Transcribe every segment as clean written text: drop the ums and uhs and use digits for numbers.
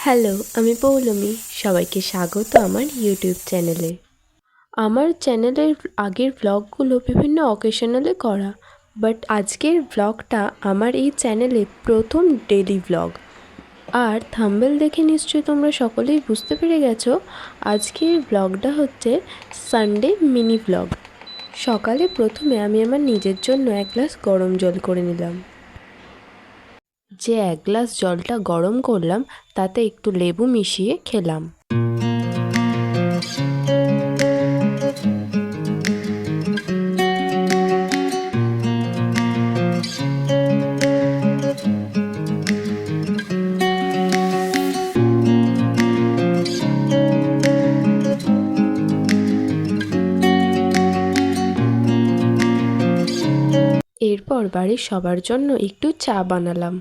Hello, আমি পৌলমী। সবাইকে স্বাগত আমার ইউটিউব চ্যানেলে। আমার চ্যানেলের আগের ভ্লগগুলো বিভিন্ন অকেশনালে করা, বাট আজকের ভ্লগটা আমার এই চ্যানেলে প্রথম ডেলি ভ্লগ। আর থাম্বনেল দেখে নিশ্চয়ই তোমরা সকলেই বুঝতে পেরে গেছো আজকের ভ্লগটা হচ্ছে সানডে মিনি ভ্লগ। সকালে প্রথমে আমি আমার নিজের জন্য এক গ্লাস গরম জল করে নিলাম। যে এক গ্লাস জলটা গরম করলাম তাতে একটু লেবু মিশিয়ে খেলাম। এরপর বাড়ির সবার জন্য একটু চা বানালাম।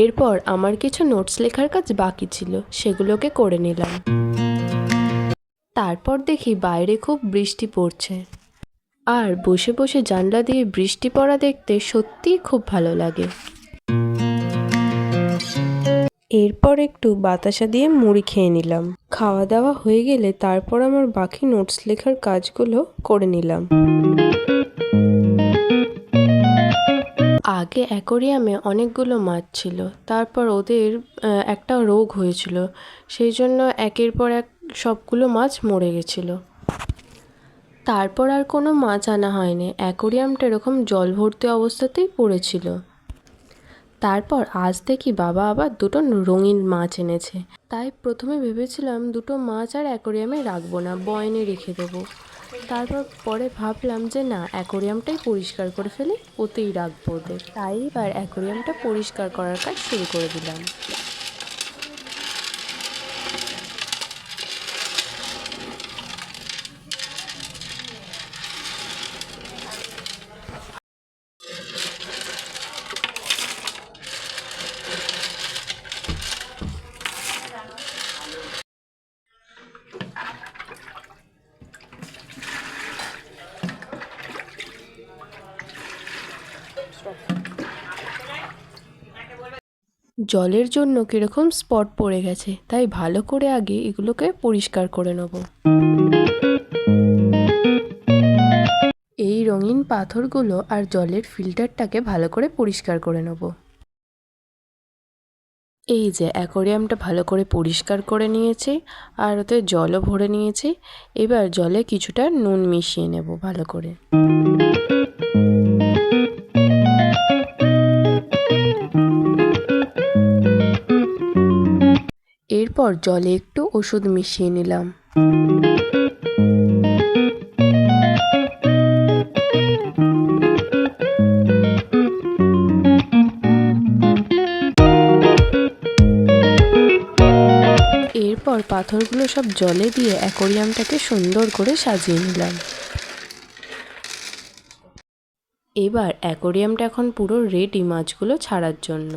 এরপর আমার কিছু নোটস লেখার কাজ বাকি ছিল, সেগুলোকে করে নিলাম। তারপর দেখি বাইরে খুব বৃষ্টি পড়ছে, আর বসে বসে জানলা দিয়ে বৃষ্টি পড়া দেখতে সত্যিই খুব ভালো লাগে। এরপর একটু বাতাসা দিয়ে মুড়ি খেয়ে নিলাম। খাওয়া দাওয়া হয়ে গেলে তারপর আমার বাকি নোটস লেখার কাজগুলো করে নিলাম। আগে অ্যাকোরিয়ামে অনেকগুলো মাছ ছিল, তারপর ওদের একটা রোগ হয়েছিল, সেই জন্য একের পর এক সবগুলো মাছ মরে গেছিলো। তারপর আর কোনো মাছ আনা হয়নি, অ্যাকোরিয়ামটা এরকম জল ভর্তি অবস্থাতেই পড়েছিল। তারপর আজ দেখি বাবা আবার দুটো রঙিন মাছ এনেছে, তাই প্রথমে ভেবেছিলাম দুটো মাছ আর অ্যাকোরিয়ামে রাখবো না, বয়নে রেখে দেবো। তারপর পরে ভাবলাম যে না, অ্যাকোরিয়ামটাই পরিষ্কার করে ফেলে, ওতেই রাখবো ওদের। তাই এবার অ্যাকোরিয়ামটা পরিষ্কার করার কাজ শুরু করে দিলাম। জলের জন্য কীরকম স্পট পড়ে গেছে, তাই ভালো করে আগে এগুলোকে পরিষ্কার করে নেব। এই রঙিন পাথরগুলো আর জলের ফিল্টারটাকে ভালো করে পরিষ্কার করে নেব। এই যে অ্যাকোরিয়ামটা ভালো করে পরিষ্কার করে নিয়েছি, আর ওতে জলও ভরে নিয়েছি। এবার জলে কিছুটা নুন মিশিয়ে নেব ভালো করে। এরপর জলে একটু ওষুধ মিশিয়ে নিলাম। এরপর পাথরগুলো সব জলে দিয়ে অ্যাকোরিয়ামটাকে সুন্দর করে সাজিয়ে নিলাম। এবার অ্যাকোরিয়ামটা এখন পুরো রেডি মাছগুলো ছাড়ার জন্য।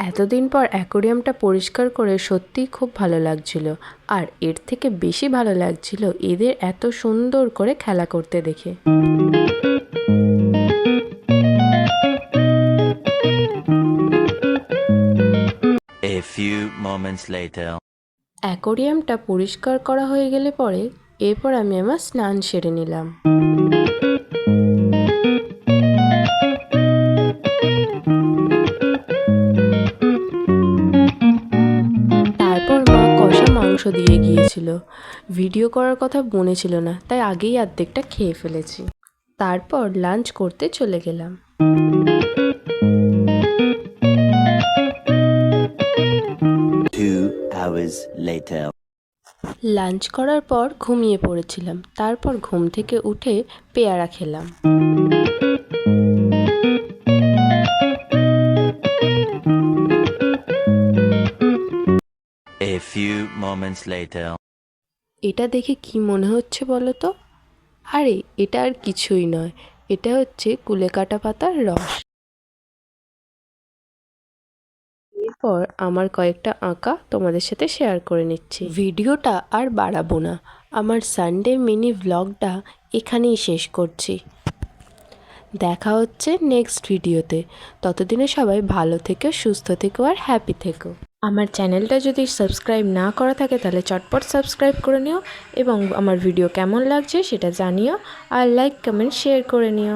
এতদিন পর অ্যাকোরিয়ামটা পরিষ্কার করে সত্যিই খুব ভালো লাগছিল, আর এর থেকে বেশি ভালো লাগছিল এদের এত সুন্দর করে খেলা করতে দেখে। A few moments later. অ্যাকোরিয়ামটা পরিষ্কার করা হয়ে গেলে পরে এরপর আমি আমার স্নান সেরে নিলাম। তারপর মা কষা মাংস দিয়ে গিয়েছিল, ভিডিও করার কথা মনে ছিল না, তাই আগেই অর্ধেকটা খেয়ে ফেলেছি। তারপর লাঞ্চ করতে চলে গেলাম। লাঞ্চ করার পর ঘুমিয়ে পড়েছিলাম, তারপর ঘুম থেকে উঠে পেয়ারা খেলাম। A few moments later. এটা দেখে কি মনে হচ্ছে বলো তো? আরে এটা আর কিছুই নয়, এটা হচ্ছে কুলেকাটা পাতার রস। এরপর আমার কয়েকটা আঁকা তোমাদের সাথে শেয়ার করে নিচ্ছি। ভিডিওটা আর বাড়াবো না, আমার সানডে মিনি ভ্লগটা এখানেই শেষ করছি। দেখা হচ্ছে নেক্সট ভিডিওতে। ততদিনে সবাই ভালো থেকো, সুস্থ থেকো আর হ্যাপি থেকো। আমার চ্যানেলটা যদি সাবস্ক্রাইব না করা থাকে তাহলে চটপট সাবস্ক্রাইব করে নিও এবং আমার ভিডিও কেমন লাগছে সেটা জানিও আর লাইক কমেন্ট শেয়ার করে নিও।